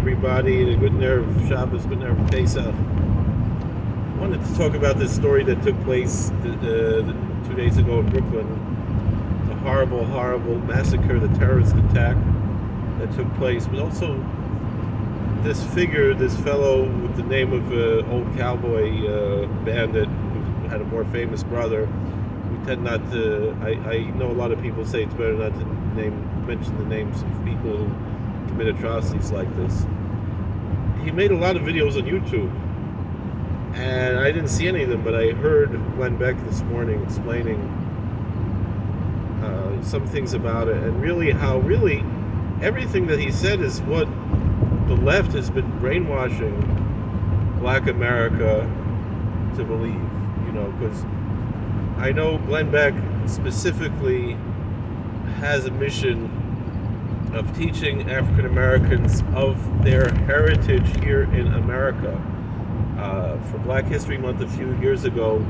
everybody. A good nerve Shabbos, good nerve Pesach. I wanted to talk about this story that took place 2 days ago in Brooklyn. The horrible, horrible massacre, the terrorist attack that took place, but also this figure, this fellow with the name of old cowboy bandit who had a more famous brother. We tend not to. I know a lot of people say it's better not to mention the names of people who commit atrocities like this. He made a lot of videos on YouTube, and I didn't see any of them, but I heard Glenn Beck this morning explaining some things about it, and how everything that he said is what the left has been brainwashing Black America to believe. Because I know Glenn Beck specifically has a mission of teaching African Americans of their heritage here in America. For Black History Month a few years ago,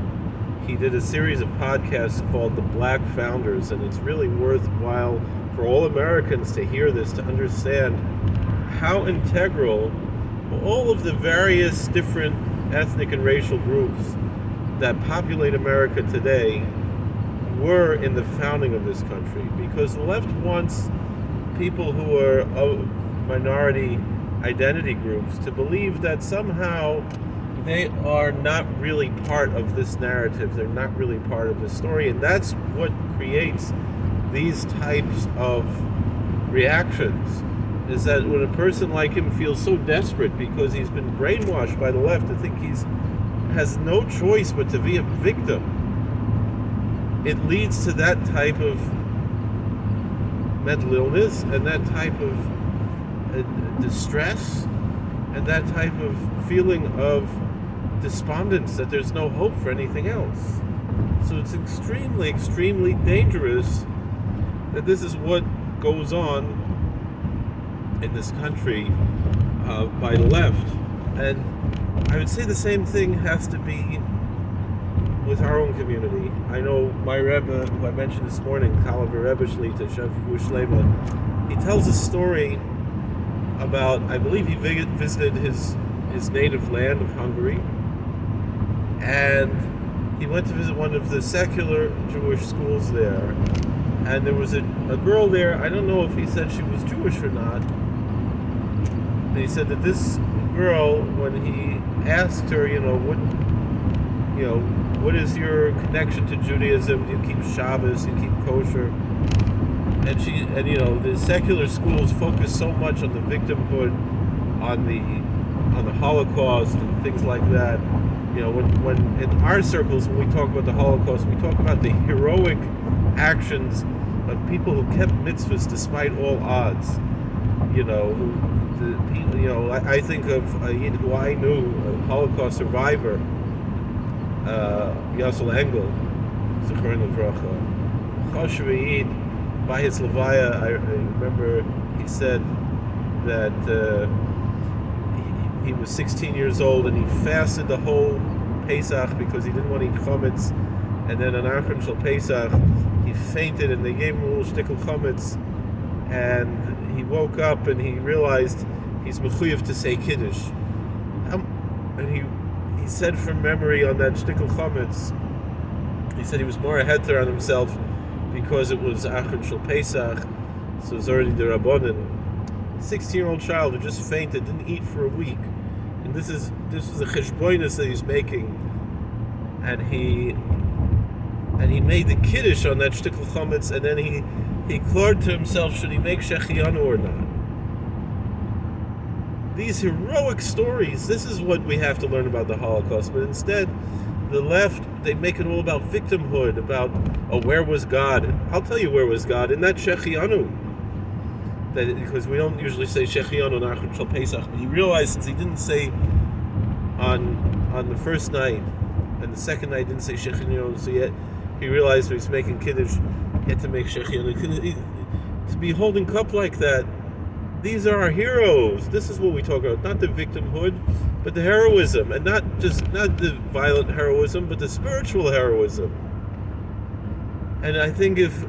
he did a series of podcasts called The Black Founders, and it's really worthwhile for all Americans to hear this, to understand how integral all of the various different ethnic and racial groups that populate America today were in the founding of this country. Because the left wants people who are of minority identity groups to believe that somehow they are not really part of this narrative, they're not really part of this story, and that's what creates these types of reactions. Is that when a person like him feels so desperate because he's been brainwashed by the left to think has no choice but to be a victim, it leads to that type of mental illness and that type of distress and that type of feeling of despondence that there's no hope for anything else. So it's extremely, extremely dangerous that this is what goes on in this country by the left. And I would say the same thing has to be with our own community. I know my Rebbe, who I mentioned this morning, Kalav Rebbe Shlita, Shavu Shlema, he tells a story about, I believe he visited his native land of Hungary, and he went to visit one of the secular Jewish schools there, and there was a girl there. I don't know if he said she was Jewish or not, but he said that this girl, when he asked her, what is your connection to Judaism? Do you keep Shabbos? Do you keep kosher? And the secular schools focus so much on the victimhood, on the Holocaust and things like that. When in our circles, when we talk about the Holocaust, we talk about the heroic actions of people who kept mitzvahs despite all odds. I think of a Yid who I knew, a Holocaust survivor, Yasser Engel, Zichron Livracha. Choshev Yid, by his levaya, I remember he said that he was 16 years old and he fasted the whole Pesach because he didn't want to eat chametz, and then on Achron Shel Pesach he fainted and they gave him a little shtickle chametz, and he woke up and he realized he's mechuyev to say Kiddush. And he said from memory on that shtickle chametz, he said he was more a heter on himself because it was Achron Shel Pesach, so it was already the Rabbanan. 16-year-old child who just fainted, didn't eat for a week, and this is a cheshboinus that he's making, and he made the kiddush on that shtickl chametz, and then he cleared to himself, should he make shaykhian or not? These heroic stories, this is what we have to learn about the Holocaust, but instead the left, they make it all about victimhood, about, where was God? I'll tell you where was God, in that shaykhianu. Because we don't usually say shaykhian on Achron Shel Pesach, but he realized, since he didn't say on the first night and the second night didn't say shaykhian, so yet he realized when he's making kiddush, he had to make shaykhian. To be holding cup like that, these are our heroes. This is what we talk about, not the victimhood, but the heroism, and not the violent heroism, but the spiritual heroism. And I think if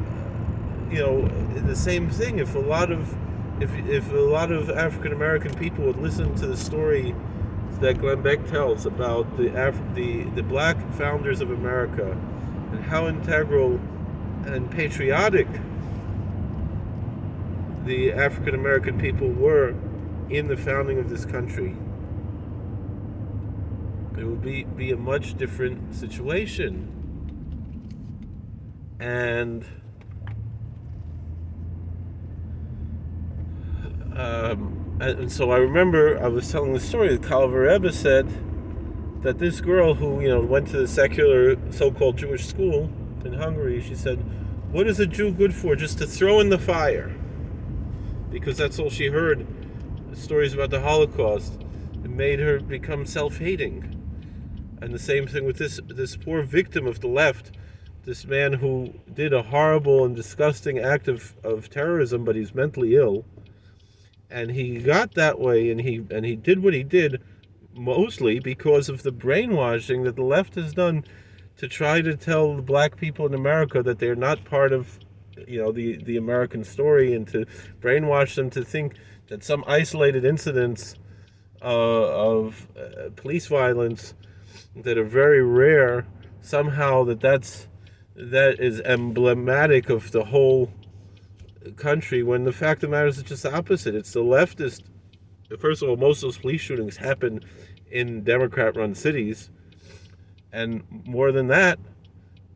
the same thing, if if a lot of African American people would listen to the story that Glenn Beck tells about the black founders of America and how integral and patriotic the African American people were in the founding of this country, it would be a much different situation. And so I remember I was telling the story that Calver Rebbe said that this girl who went to the secular so-called Jewish school in Hungary, she said, "What is a Jew good for? Just to throw in the fire," because that's all she heard. Stories about the Holocaust. It made her become self-hating. And the same thing with this poor victim of the left, this man who did a horrible and disgusting act of terrorism, but he's mentally ill. And he got that way, and he did what he did mostly because of the brainwashing that the left has done to try to tell the black people in America that they're not part of the American story, and to brainwash them to think that some isolated incidents of police violence that are very rare, somehow that is emblematic of the whole country, when the fact of the matter is it's just the opposite. It's the leftist. First of all, most of those police shootings happen in Democrat-run cities, and more than that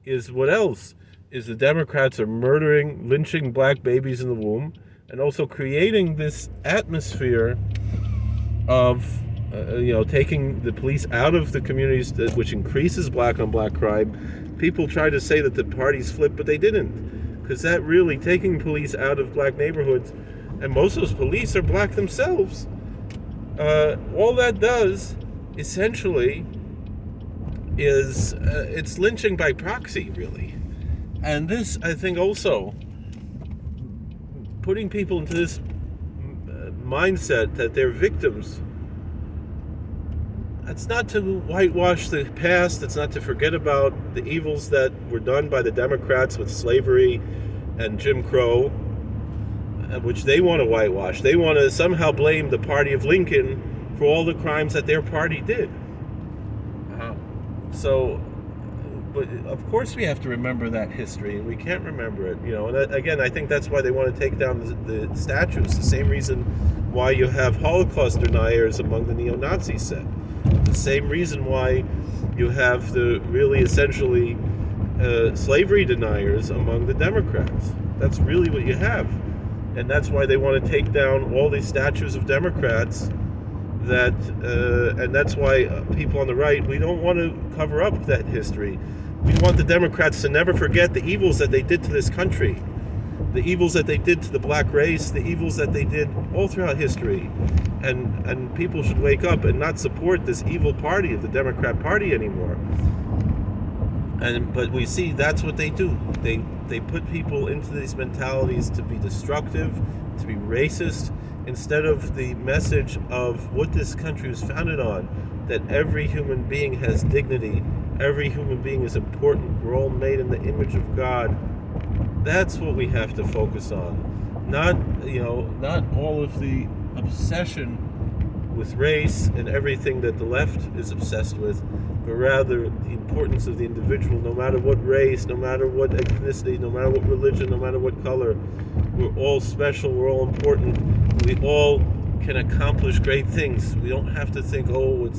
is what else? Is the Democrats are murdering, lynching black babies in the womb, and also creating this atmosphere of taking the police out of the communities, which increases black on black crime. People try to say that the parties flipped, but they didn't, because that really, taking police out of black neighborhoods, and most of those police are black themselves, all that does essentially is it's lynching by proxy, really. And this, I think, also putting people into this mindset that they're victims. It's not to whitewash the past. It's not to forget about the evils that were done by the Democrats with slavery and Jim Crow, which they want to whitewash. They want to somehow blame the party of Lincoln for all the crimes that their party did. But of course we have to remember that history, and we can't remember it. And again, I think that's why they want to take down the statues. The same reason why you have Holocaust deniers among the neo-Nazi set. The same reason why you have the really essentially slavery deniers among the Democrats. That's really what you have. And that's why they want to take down all these statues of Democrats. And that's why people on the right, we don't want to cover up that history. We want the Democrats to never forget the evils that they did to this country, the evils that they did to the black race, the evils that they did all throughout history. And people should wake up and not support this evil party of the Democrat Party anymore. But we see that's what they do. They put people into these mentalities to be destructive, to be racist, instead of the message of what this country was founded on, that every human being has dignity, every human being is important, we're all made in the image of God. That's what we have to focus on. Not all of the obsession with race and everything that the left is obsessed with, but rather the importance of the individual, no matter what race, no matter what ethnicity, no matter what religion, no matter what color. We're all special, we're all important, we all can accomplish great things. We don't have to think, we're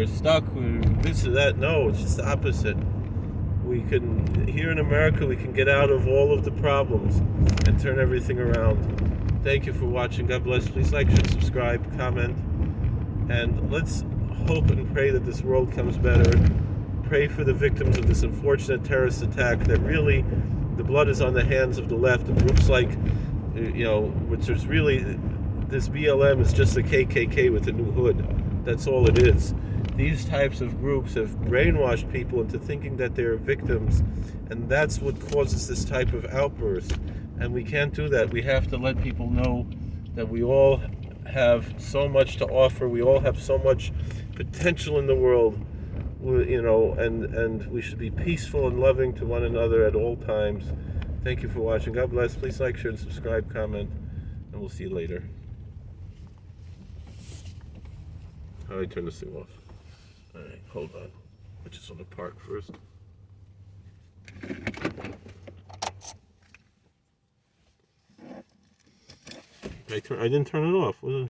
stuck, we're this or that. No, it's just the opposite. We can, here in America, we can get out of all of the problems and turn everything around. Thank you for watching. God bless. Please like, share, subscribe, comment, and let's hope and pray that this world comes better. Pray for the victims of this unfortunate terrorist attack, that really the blood is on the hands of the left, and groups like, which is really, this BLM is just the KKK with a new hood. That's all it is. These types of groups have brainwashed people into thinking that they're victims, and that's what causes this type of outburst. And we can't do that. We have to let people know that we all have so much to offer. We all have so much potential in the world, and we should be peaceful and loving to one another at all times. Thank you for watching. God bless. Please like, share, and subscribe, comment. And we'll see you later. How do I turn this thing off? Alright, hold on. I just want to park first. I didn't turn it off.